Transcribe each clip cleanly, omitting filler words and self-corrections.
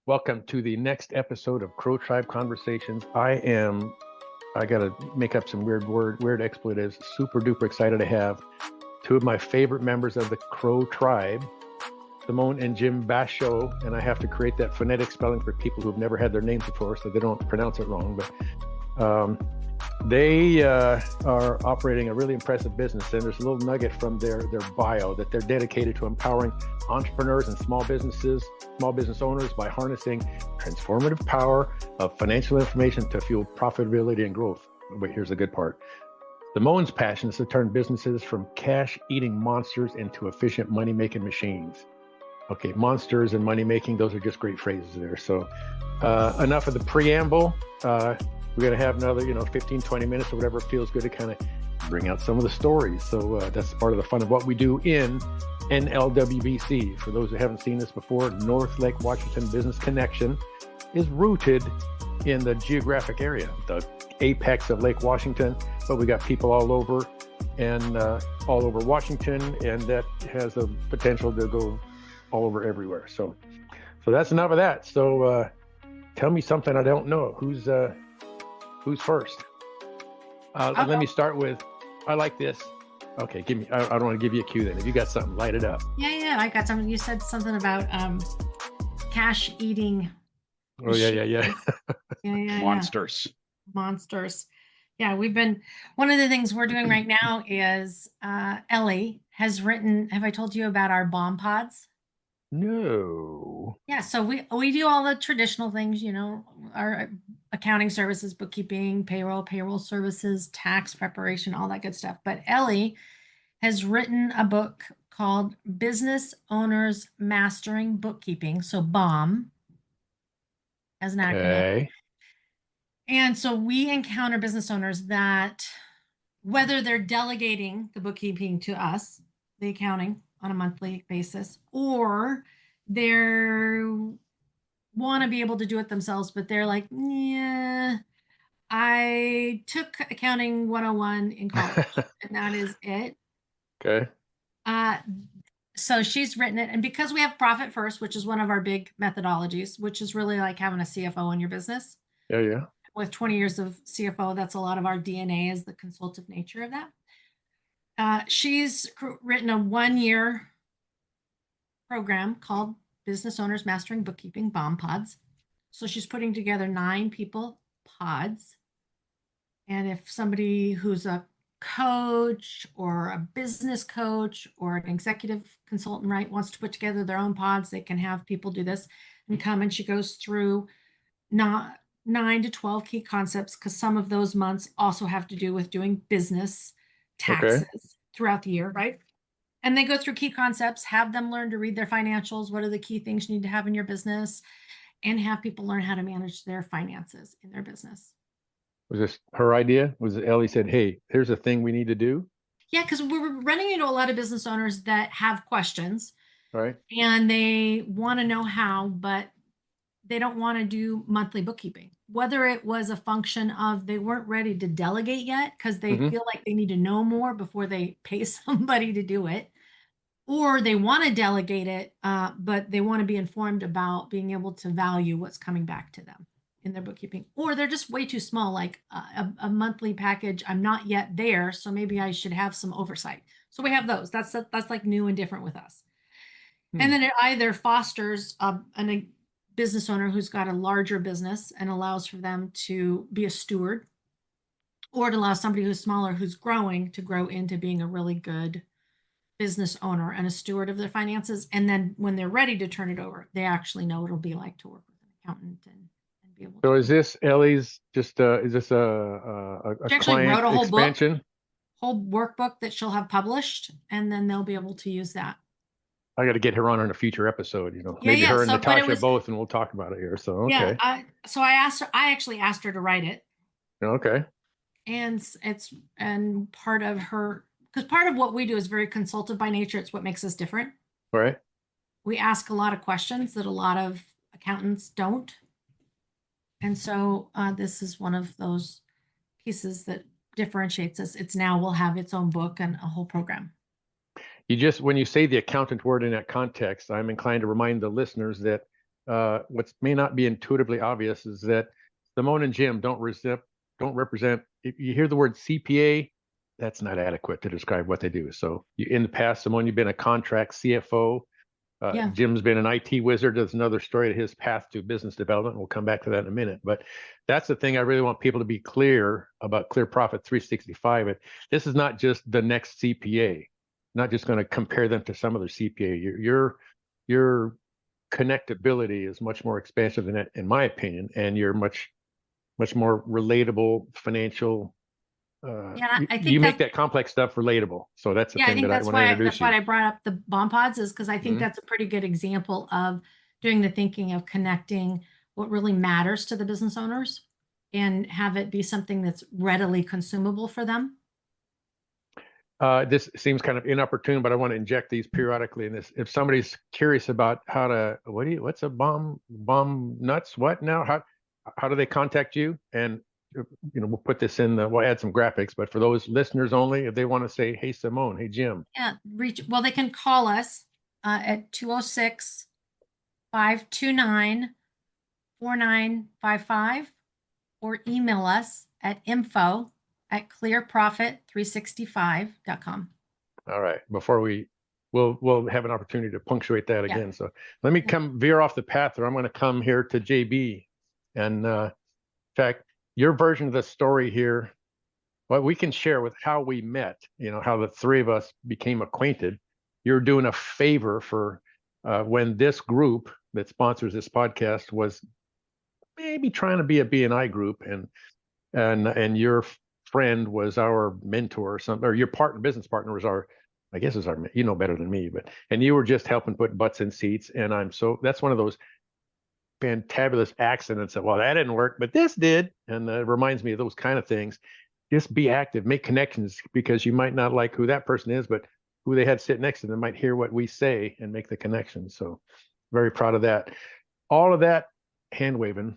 Welcome to the next episode of Crow Tribe Conversations. I got to make up some weird expletives. Super duper excited to have two of my favorite members of the Crow Tribe, Simone and Jim Bachaud, and I have to create that phonetic spelling for people who've never had their names before so they don't pronounce it wrong. But they are operating a really impressive business, and there's a little nugget from their bio that they're dedicated to empowering entrepreneurs and small business owners by harnessing transformative power of financial information to fuel profitability and growth. But here's the good part. Simone's passion is to turn businesses from cash-eating monsters into efficient money-making machines. Okay, monsters and money-making, those are just great phrases there. So enough of the preamble. We're going to have another, 15, 20 minutes or whatever feels good to kind of bring out some of the stories. So that's part of the fun of what we do in NLWBC. For those who haven't seen this before, North Lake Washington Business Connection is rooted in the geographic area, the apex of Lake Washington, but we got people all over Washington, and that has the potential to go all over everywhere. So that's enough of that. So tell me something I don't know. Who's first? Let me start with, I like this. Okay, I don't want to give you a cue then. If you got something, light it up. Yeah, I got something. You said something about cash eating. Oh, yeah. Yeah. Monsters. Yeah, one of the things we're doing right now is Ellie has written, have I told you about our bomb pods? No. Yeah, so we do all the traditional things, our accounting services, bookkeeping, payroll services, tax preparation, all that good stuff. But Ellie has written a book called Business Owners Mastering Bookkeeping, so BOM as an acronym. Okay. And so we encounter business owners that, whether they're delegating the bookkeeping to us, the accounting on a monthly basis, or they want to be able to do it themselves, but they're like, yeah, I took accounting 101 in college and that is it. Okay. So she's written it, and because we have profit first, which is one of our big methodologies, which is really like having a CFO in your business. Yeah. With 20 years of CFO, that's a lot of our DNA, is the consultative nature of that. She's written a 1-year program called Business Owners Mastering Bookkeeping, BOM Pods. So she's putting together 9 people pods. And if somebody who's a coach or a business coach or an executive consultant, right, wants to put together their own pods, they can have people do this and come. And she goes through 9 to 12 key concepts, because some of those months also have to do with doing business taxes throughout the year, right? And they go through key concepts, have them learn to read their financials. What are the key things you need to have in your business? And have people learn how to manage their finances in their business. Was this her idea? Was it Ellie said, hey, here's a thing we need to do? Yeah, because we're running into a lot of business owners that have questions. Right. And they want to know how, but they don't want to do monthly bookkeeping. Whether it was a function of they weren't ready to delegate yet because they feel like they need to know more before they pay somebody to do it, or they want to delegate it, but they want to be informed about being able to value what's coming back to them in their bookkeeping, or they're just way too small, like a monthly package. I'm not yet there, so maybe I should have some oversight. So we have those. That's like new and different with us. And then it either fosters a business owner who's got a larger business and allows for them to be a steward, or it allows somebody who's smaller, who's growing, to grow into being a really good business owner and a steward of their finances. And then when they're ready to turn it over, they actually know what it'll be like to work with an accountant and be able to. So is this Ellie's just is this a She actually client wrote a whole expansion? Whole workbook that she'll have published, and then they'll be able to use that. I got to get her on in a future episode, maybe Yeah. her and So, Natasha both, and we'll talk about it here. So, okay. Yeah. So I actually asked her to write it. Okay. And and part of because part of what we do is very consultative by nature. It's what makes us different. Right. We ask a lot of questions that a lot of accountants don't. And so this is one of those pieces that differentiates us. Will have its own book and a whole program. When you say the accountant word in that context, I'm inclined to remind the listeners that what may not be intuitively obvious is that Simone and Jim don't represent. If you hear the word CPA, that's not adequate to describe what they do. So in the past, Simone, you've been a contract CFO. Yeah. Jim's been an IT wizard. There's another story to his path to business development. We'll come back to that in a minute. But that's the thing I really want people to be clear about Clear Profit 365. This is not just the next CPA. Not just going to compare them to some other CPA. Your connectability is much more expansive than that, in my opinion, and you're much more relatable, financial. I think you make that complex stuff relatable. So that's the thing that I want to introduce that's why I brought up the Bond Pods, is because I think that's a pretty good example of doing the thinking of connecting what really matters to the business owners and have it be something that's readily consumable for them. This seems kind of inopportune, but I want to inject these periodically in this. If somebody's curious about how to, what's a bomb nuts? What now? How do they contact you? And we'll put this in we'll add some graphics, but for those listeners only, if they want to say, hey, Simone, hey, Jim. Yeah, they can call us at 206-529-4955 or email us at info@clearprofit365.com. All right. Before we'll have an opportunity to punctuate that again. So let me veer off the path, or I'm going to come here to JB. And in fact, your version of the story here, what we can share with how we met, how the three of us became acquainted. You're doing a favor for when this group that sponsors this podcast was maybe trying to be a BNI group, and your friend was our mentor or something, or your business partner was our better than me, and you were just helping put butts in seats. And that's one of those fantabulous accidents that, well, that didn't work, but this did. And it reminds me of those kind of things. Just be active, make connections, because you might not like who that person is, but who they had sit next to them might hear what we say and make the connection. So very proud of that. All of that hand waving.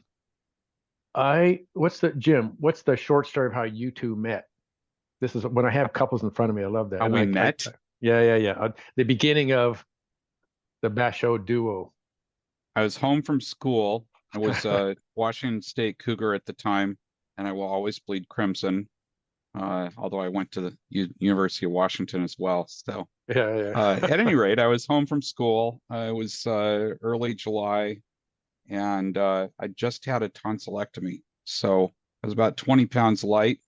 Jim, what's the short story of how you two met? This is when I have couples in front of me. I love that. How we met? Yeah. The beginning of the Bachaud duo. I was home from school. I was a Washington State Cougar at the time, and I will always bleed crimson. Although I went to the University of Washington as well. So at any rate, I was home from school. It was early July, and I just had a tonsillectomy. So I was about 20 pounds light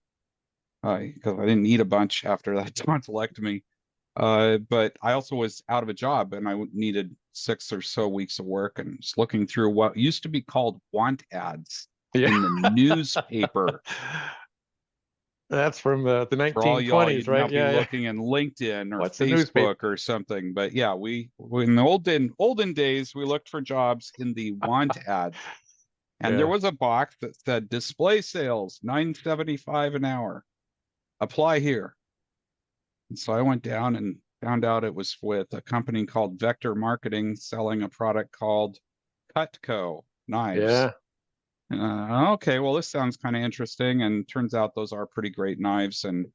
because I didn't eat a bunch after that tonsillectomy. But I also was out of a job, and I needed 6 or so weeks of work, and was looking through what used to be called want ads in the newspaper. That's from the 1920s, for all y'all, you'd right? Now be looking in LinkedIn or What's Facebook or something. But yeah, we in the olden days, we looked for jobs in the want ad, and there was a box that said display sales, $9.75 an hour. Apply here. And so I went down and found out it was with a company called Vector Marketing selling a product called Cutco knives. Yeah. Okay, well, this sounds kind of interesting. And turns out those are pretty great knives. And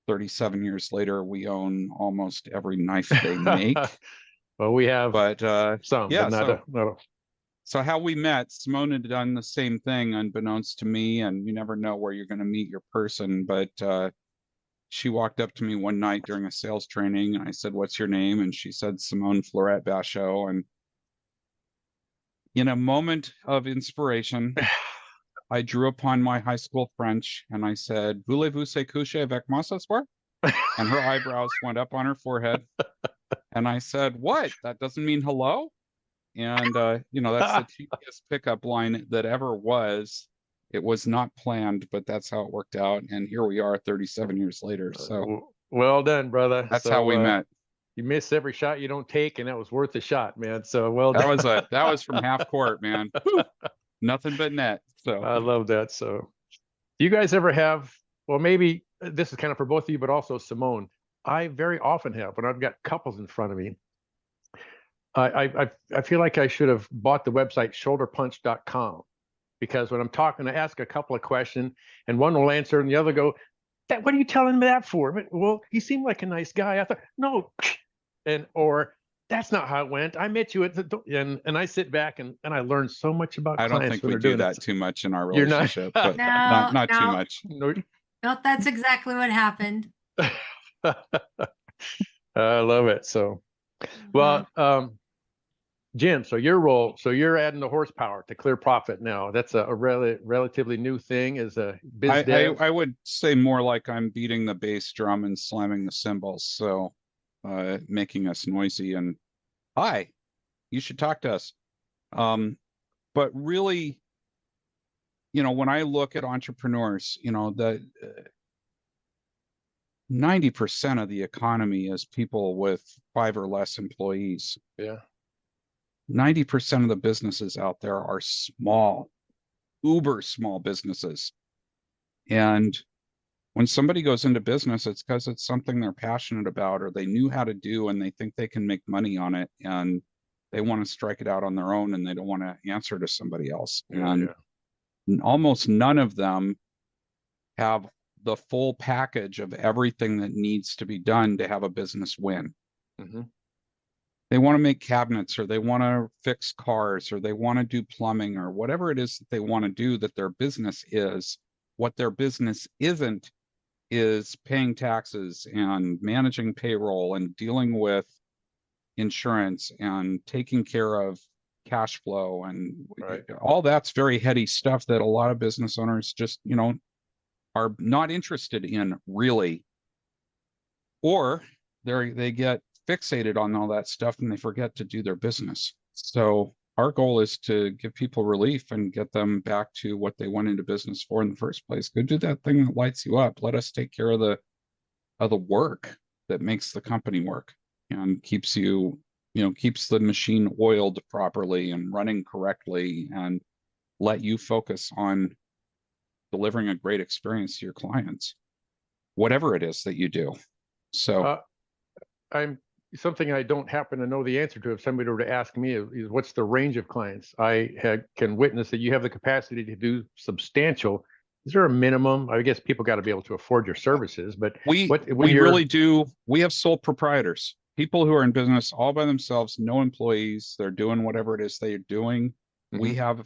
37 years later, we own almost every knife they make. Well, we have some, yeah, but not So how we met, Simone had done the same thing unbeknownst to me, and you never know where you're going to meet your person. But she walked up to me one night during a sales training, and I said, "What's your name?" And she said, "Simone Florette Bachaud." And in a moment of inspiration, I drew upon my high school French, and I said, "Voulez-vous se coucher avec moi ce soir?" And her eyebrows went up on her forehead. And I said, "What? That doesn't mean hello?" And, that's the cheapest pickup line that ever was. It was not planned, but that's how it worked out. And here we are 37 years later. So well done, brother. That's how we met. You miss every shot you don't take, and that was worth the shot, man. So well done. That was from half court, man. Nothing but net. So I love that. So do you guys ever have, well, maybe this is kind of for both of you, but also Simone. I very often have, when I've got couples in front of me, I feel like I should have bought the website shoulderpunch.com, because when I'm talking, I ask a couple of questions, and one will answer, and the other go, "What are you telling me that for?" Well, he seemed like a nice guy. I thought, no, or that's not how it went. I met you at the, and I sit back and I learn so much about I don't clients think when we they're do doing that it. too much in our You're not. relationship, but No, not too no, much. No. no, that's exactly what happened. I love it. So, Mhm. well, Jim, so your role, so you're adding the horsepower to clear profit now. That's a relatively new thing as a biz dev. I would say more like I'm beating the bass drum and slamming the cymbals, so making us noisy and hi, you should talk to us. But really, when I look at entrepreneurs, the 90% of the economy is people with 5 or less employees. Yeah. 90% of the businesses out there are small, uber small businesses. And when somebody goes into business, it's because it's something they're passionate about or they knew how to do and they think they can make money on it and they want to strike it out on their own and they don't want to answer to somebody else. And almost none of them have the full package of everything that needs to be done to have a business win. Mm-hmm. They want to make cabinets or they want to fix cars or they want to do plumbing or whatever it is that they want to do that their business is. What their business isn't is paying taxes and managing payroll and dealing with insurance and taking care of cash flow and all that's very heady stuff that a lot of business owners just, are not interested in really, or they get fixated on all that stuff and they forget to do their business. So our goal is to give people relief and get them back to what they went into business for in the first place. Go do that thing that lights you up. Let us take care of the work that makes the company work and keeps keeps the machine oiled properly and running correctly, and let you focus on delivering a great experience to your clients, whatever it is that you do. So I'm something I don't happen to know the answer to. If somebody were to ask me, is what's the range of clients? Can witness that you have the capacity to do substantial. Is there a minimum? I guess people got to be able to afford your services, but we really do. We have sole proprietors, people who are in business all by themselves, no employees. They're doing whatever it is they're doing. Mm-hmm.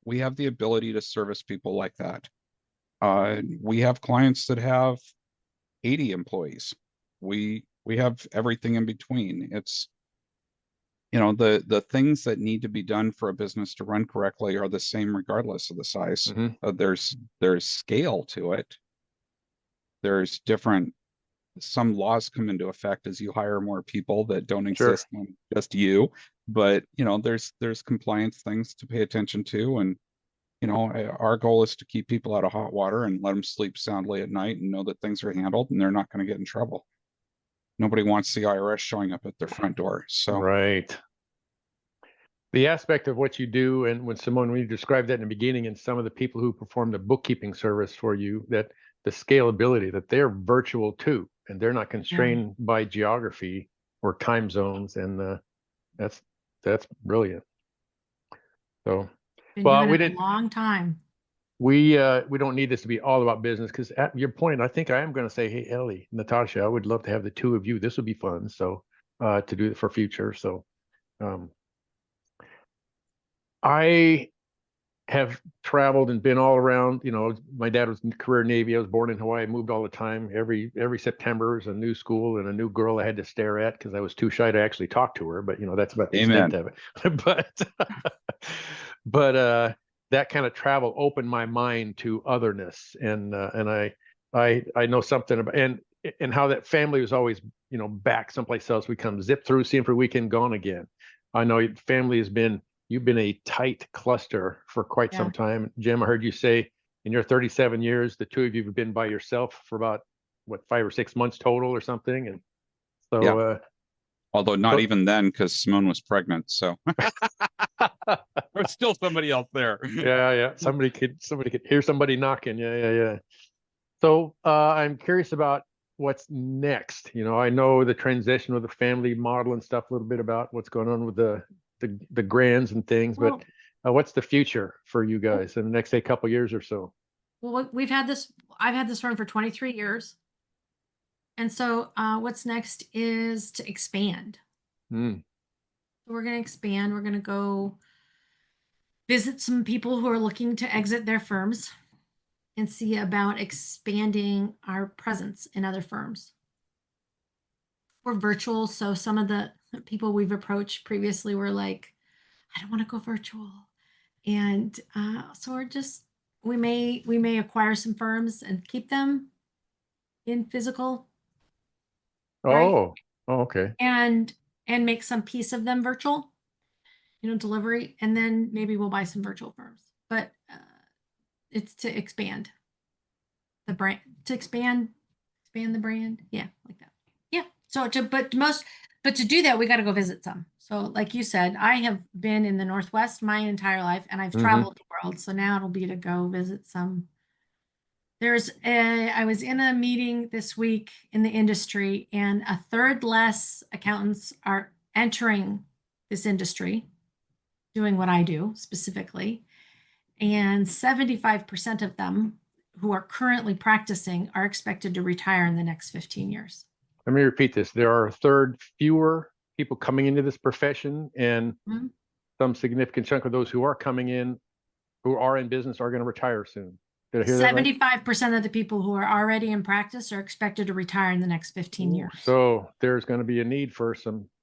We have the ability to service people like that. We have clients that have 80 employees. We have everything in between. It's, the things that need to be done for a business to run correctly are the same regardless of the size. Mm-hmm. There's scale to it. There's some laws come into effect as you hire more people that don't exist when just you. But there's compliance things to pay attention to, and our goal is to keep people out of hot water and let them sleep soundly at night and know that things are handled and they're not going to get in trouble. Nobody wants the IRS showing up at their front door. So right. The aspect of what you do, and when you described that in the beginning, and some of the people who perform the bookkeeping service for you, that the scalability, that they're virtual too, and they're not constrained by geography or time zones, and that's brilliant. So, well, we did a long time. We don't need this to be all about business, because at your point, I think I am going to say, hey, Ellie, Natasha, I would love to have the two of you. This would be fun. So to do it for future. So I have traveled and been all around. My dad was in career Navy. I was born in Hawaii. I moved all the time. Every September is a new school and a new girl I had to stare at because I was too shy to actually talk to her. But that's about the extent of it. but that kind of travel opened my mind to otherness, and I know something about and how that family was always back someplace else. We come zip through, see them for a weekend, gone again. I know family you've been a tight cluster for quite some time. Jim, I heard you say in your 37 years, the two of you have been by yourself for about 5 or 6 months total or something. And so, although not even then, because Simone was pregnant. So there's still somebody else there. Yeah. Somebody could hear somebody knocking. Yeah. So I'm curious about what's next. I know the transition with the family model and stuff, a little bit about what's going on with the grands and things, but what's the future for you guys in the next couple of years or so? Well, I've had this firm for 23 years. And so what's next is to expand. So we're going to expand. We're going to go visit some people who are looking to exit their firms and see about expanding our presence in other firms. We're virtual, so some of the people we've approached previously were like, I don't want to go virtual. And so we may acquire some firms and keep them in physical, right? Oh, okay. And make some piece of them virtual, delivery, and then maybe we'll buy some virtual firms. But it's to expand the brand, expand the brand. Yeah, like that. Yeah. So but to do that, we got to go visit some. So like you said, I have been in the Northwest my entire life and I've traveled the world. So now it'll be to go visit some. I was in a meeting this week in the industry, and a third less accountants are entering this industry, doing what I do specifically. And 75% of them who are currently practicing are expected to retire in the next 15 years. Let me repeat this. There are a third fewer people coming into this profession, and some significant chunk of those who are coming in, who are in business, are going to retire soon. Did I hear that right? 75% of the people who are already in practice are expected to retire in the next 15 years. So there's going to be a need for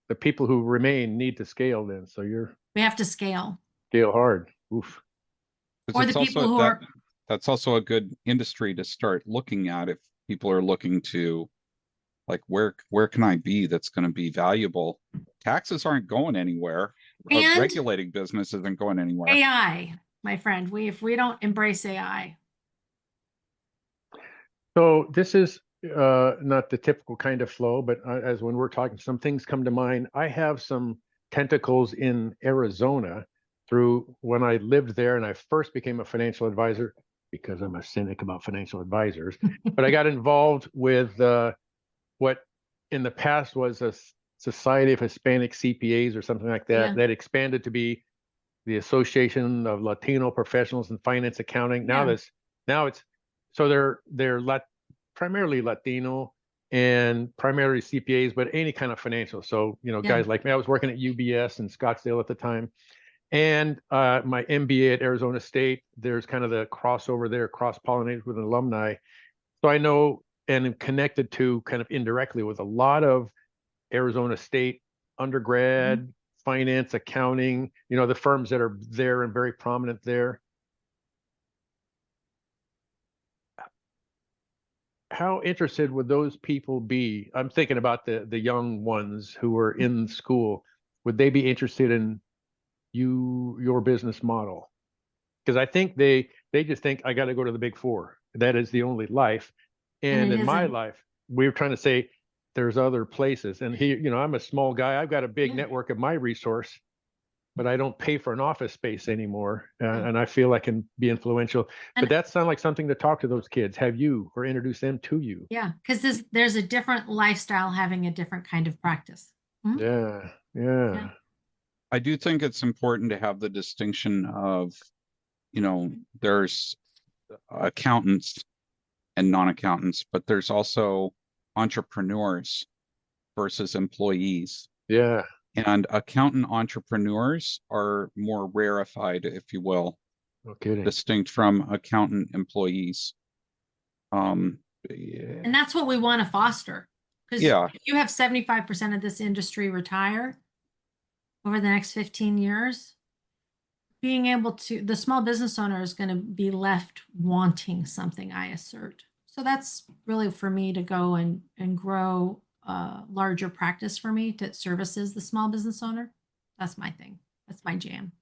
the people who remain need to scale then. So we have to scale hard. Oof. Or the people who are. That's also a good industry to start looking at if people are looking to, like, where can I be that's going to be valuable? Taxes aren't going anywhere. And regulating business isn't going anywhere. AI, my friend, if we don't embrace AI. So this is not the typical kind of flow, but as when we're talking, some things come to mind. I have some tentacles in Arizona through when I lived there, and I first became a financial advisor because I'm a cynic about financial advisors. But I got involved with what in the past was a Society of Hispanic CPAs or something like that, that expanded to be the Association of Latino Professionals in Finance Accounting. Now it's so they're primarily Latino and primarily CPAs, but any kind of financial. So guys like me, I was working at UBS in Scottsdale at the time, and my MBA at Arizona State. There's kind of the crossover there, cross-pollinated with an alumni. So I know and am connected to kind of indirectly with a lot of Arizona State undergrad, finance, accounting, the firms that are there and very prominent there. How interested would those people be? I'm thinking about the young ones who are in school. Would they be interested in your business model? Because I think they just think I got to go to the big four. That is the only life. And in my life, we were trying to say there's other places. And I'm a small guy. I've got a big network of my resource, but I don't pay for an office space anymore. And I feel I can be influential. But that sounds like something to talk to those kids, have you, or introduce them to you. Yeah, because there's a different lifestyle having a different kind of practice. Yeah. I do think it's important to have the distinction of, there's accountants and non-accountants, but there's also entrepreneurs versus employees. Yeah. And accountant entrepreneurs are more rarefied, if you will. No kidding. Distinct from accountant employees. And that's what we want to foster. Because if you have 75% of this industry retire over the next 15 years, being able to, the small business owner is going to be left wanting something, I assert. So that's really for me to go and grow a larger practice for me that services the small business owner. That's my thing. That's my jam.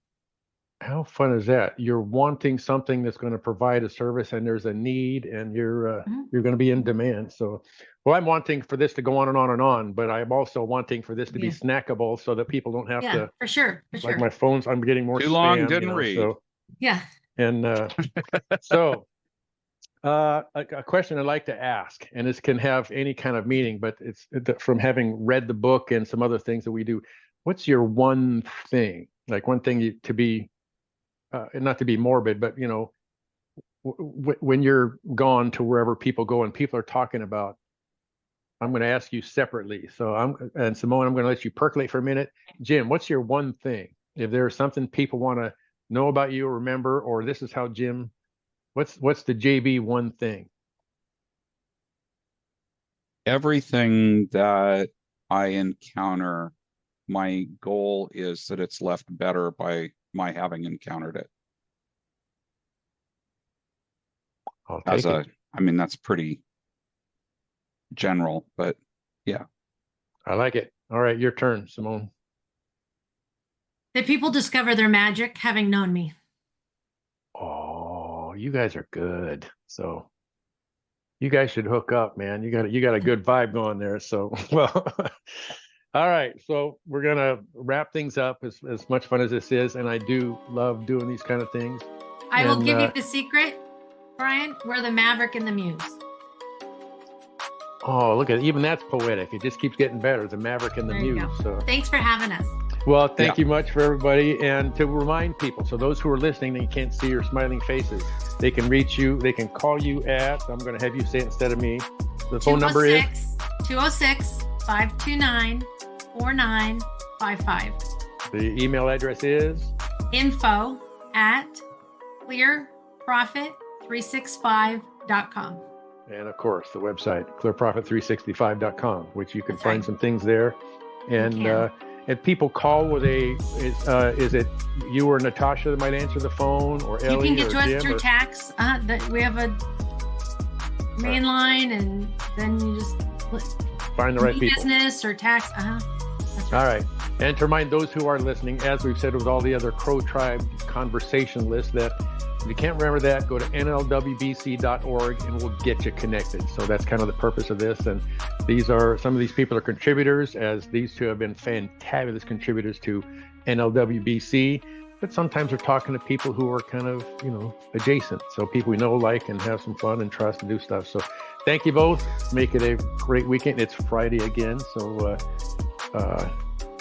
How fun is that? You're wanting something that's going to provide a service, and there's a need, and you're going to be in demand. So, well, I'm wanting for this to go on and on and on, but I'm also wanting for this to be snackable so that people don't have to. For sure. Like my phones, I'm getting more too spam, long. Didn't read. So, yeah. And so, a question I'd like to ask, and this can have any kind of meaning, but it's from having read the book and some other things that we do. What's your one thing? Like one thing to be. Not to be morbid, but when you're gone to wherever people go and people are talking about I'm going to ask you separately. So and Simone, I'm going to let you percolate for a minute. Jim, what's your one thing? If there's something people want to know about you or remember, or this is how Jim, what's the JB one thing? Everything that I encounter, my goal is that it's left better by my having encountered it. I'll take it. I mean, that's pretty general, but yeah. I like it. All right, your turn, Simone. That people discover their magic having known me. Oh, you guys are good. So you guys should hook up, man. You got a good vibe going there. So well, all right. So we're gonna wrap things up as much fun as this is, and I do love doing these kind of things. I will give you the secret, Brian. We're the Maverick and the Muse. Oh, look at it. Even that's poetic. It just keeps getting better. The Maverick and the Muse. So thanks for having us. well, thank you much for everybody. And to remind people, so those who are listening and can't see your smiling faces, they can reach you. They can call you at, I'm going to have you say it instead of me. The phone number is 206-529-4955. The email address is info@clearprofit365.com. and of course the website clearprofit365.com, which you can find some things there. And if people call with is it you or Natasha that might answer the phone, or Ellie? You can get to us Jim, through tax. We have a main line, and then you just find the right people. Business or tax. That's right. All right. And to remind those who are listening, as we've said with all the other Crow Tribe conversation lists, that if you can't remember that, go to nlwbc.org and we'll get you connected. So that's kind of the purpose of this. And some of these people are contributors, as these two have been fantabulous contributors to NLWBC. But sometimes we're talking to people who are kind of, adjacent. So people we know, like, and have some fun and trust and do stuff. So thank you both. Make it a great weekend. It's Friday again. So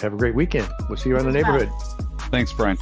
have a great weekend. We'll see you around the neighborhood. Thanks, Brian.